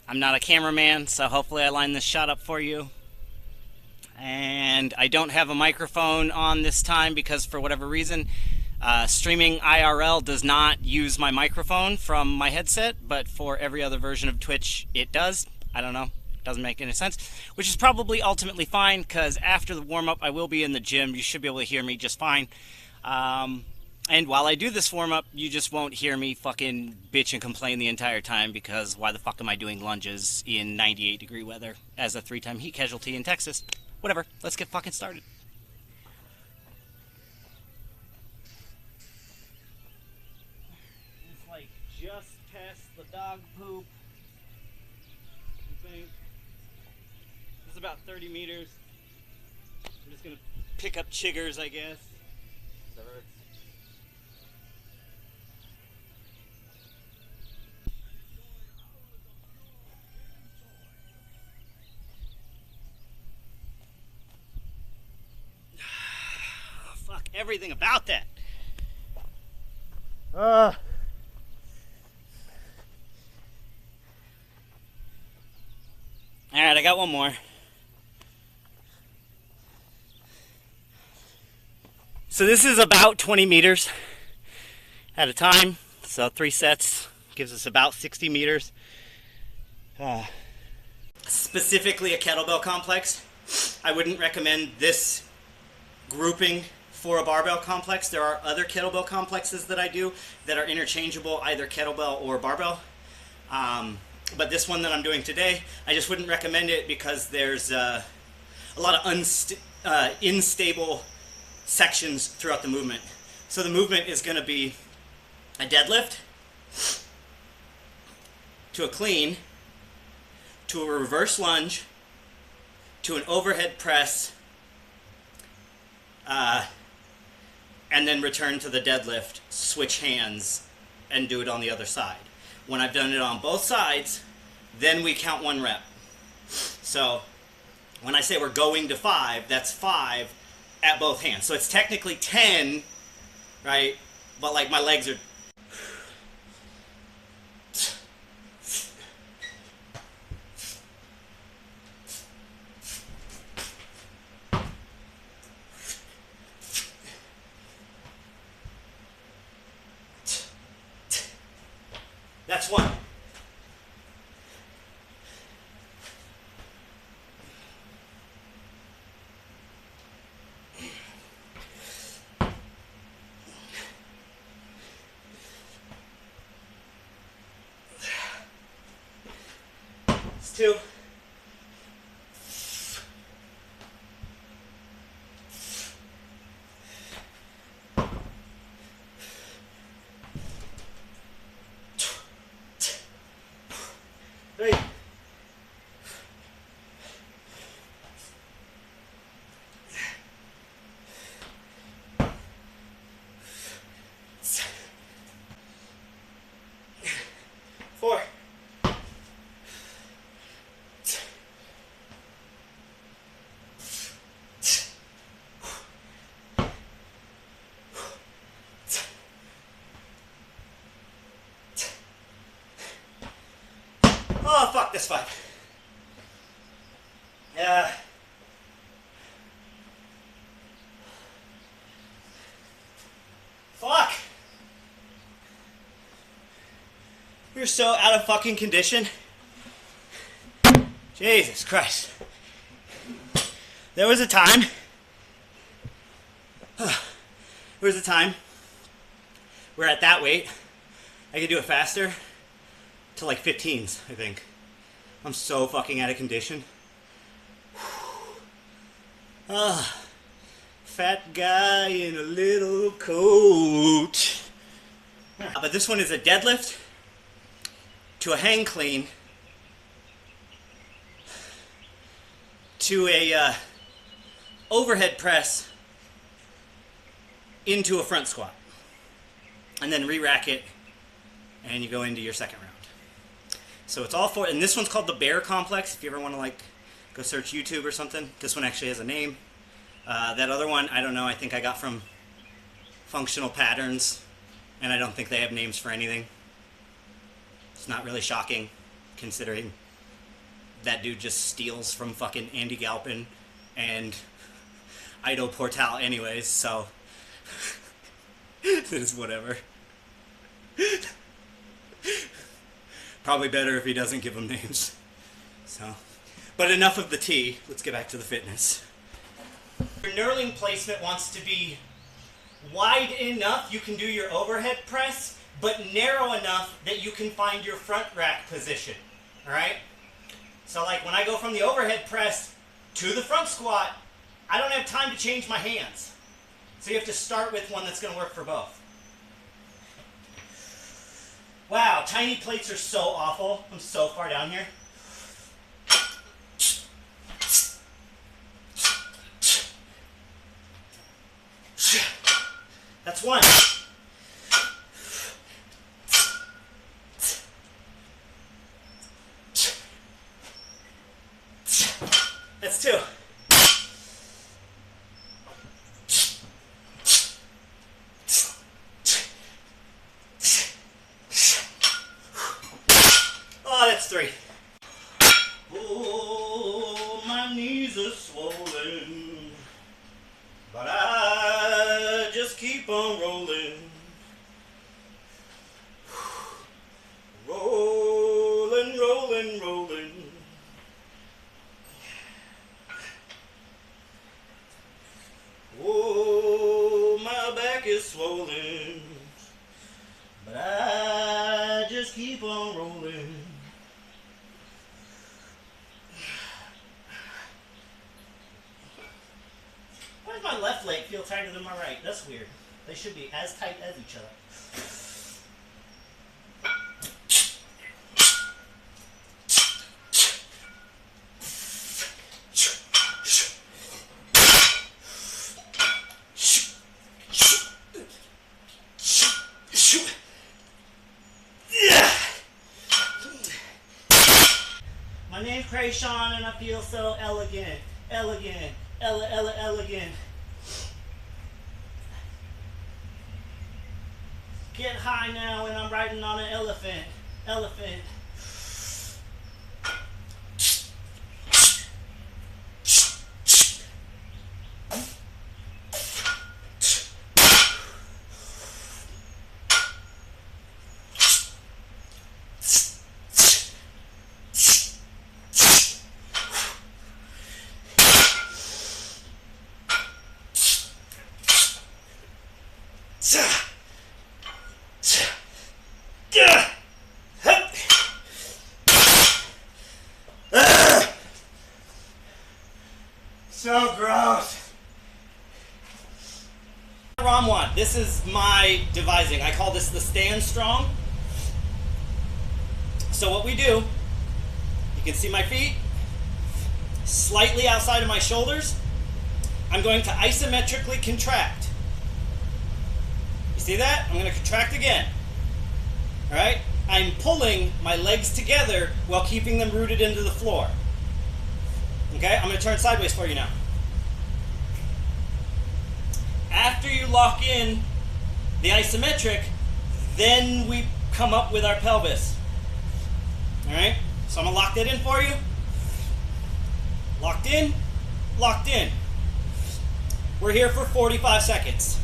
I'm not a cameraman, so hopefully I line this shot up for you. And I don't have a microphone on this time because for whatever reason, streaming IRL does not use my microphone from my headset, but for every other version of Twitch, it does. I don't know. Doesn't make any sense, which is probably ultimately fine because after the warm-up, I will be in the gym. You should be able to hear me just fine. And while I do this warm-up, you just won't hear me fucking bitch and complain the entire time because why the fuck am I doing lunges in 98-degree weather as a 3-time heat casualty in Texas? Whatever, let's get fucking started. It's like just past the dog poop, I think. It's about 30 meters. I'm just gonna pick up chiggers, I guess. That hurts. Fuck everything about that. Alright, I got one more. So this is about 20 meters at a time. So 3 sets gives us about 60 meters. Specifically a kettlebell complex. I wouldn't recommend this grouping for a barbell complex. There are other kettlebell complexes that I do that are interchangeable, either kettlebell or barbell. But this one that I'm doing today, I just wouldn't recommend it because there's a lot of unstable sections throughout the movement. So the movement is going to be a deadlift to a clean to a reverse lunge to an overhead press and then return to the deadlift, switch hands, and do it on the other side. When I've done it on both sides, then we count 1 rep. So when I say we're going to 5, that's 5 at both hands. So it's technically 10, right? But like my legs are... That's 1. It's 2. Four. Oh, fuck this 5. Yeah. Fuck. We're so out of fucking condition. Jesus Christ. There was a time where at that weight I could do it faster to like 15s, I think. I'm so fucking out of condition. Fat guy in a little coat. But this one is a deadlift to a hang clean to a overhead press into a front squat, and then re-rack it, and you go into your second round. So it's all 4, and this one's called the Bear Complex. If you ever want to like go search YouTube or something, this one actually has a name. That other one, I don't know. I think I got from Functional Patterns, and I don't think they have names for anything. It's not really shocking, considering that dude just steals from fucking Andy Galpin and Ido Portal anyways, so it is whatever. Probably better if he doesn't give them names. So, but enough of the tea. Let's get back to the fitness. Your knurling placement wants to be wide enough you can do your overhead press, but narrow enough that you can find your front rack position. Alright? So like when I go from the overhead press to the front squat, I don't have time to change my hands. So you have to start with one that's going to work for both. Wow, tiny plates are so awful. I'm so far down here. That's one. That's two. Oh, that's three. Oh, my knees are swollen, but I just keep on rolling. Rolling, rolling, rolling. Oh, my back is swollen, but I just keep on rolling. Why does my left leg feel tighter than my right? That's weird. They should be as tight as each other. My name's Krayshawn and I feel so elegant, elegant, elegant. Get high now and I'm riding on an elephant, elephant. So gross. Ramwan, this is my devising. I call this the stand strong. So what we do, you can see my feet slightly outside of my shoulders. I'm going to isometrically contract. You see that? I'm going to contract again. All right? I'm pulling my legs together while keeping them rooted into the floor. Okay, I'm going to turn sideways for you now. After you lock in the isometric, then we come up with our pelvis. All right, so I'm going to lock that in for you. Locked in, locked in. We're here for 45 seconds.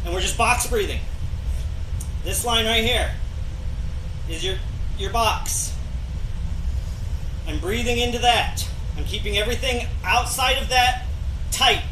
And we're just box breathing. This line right here is your box. I'm breathing into that. I'm keeping everything outside of that tight.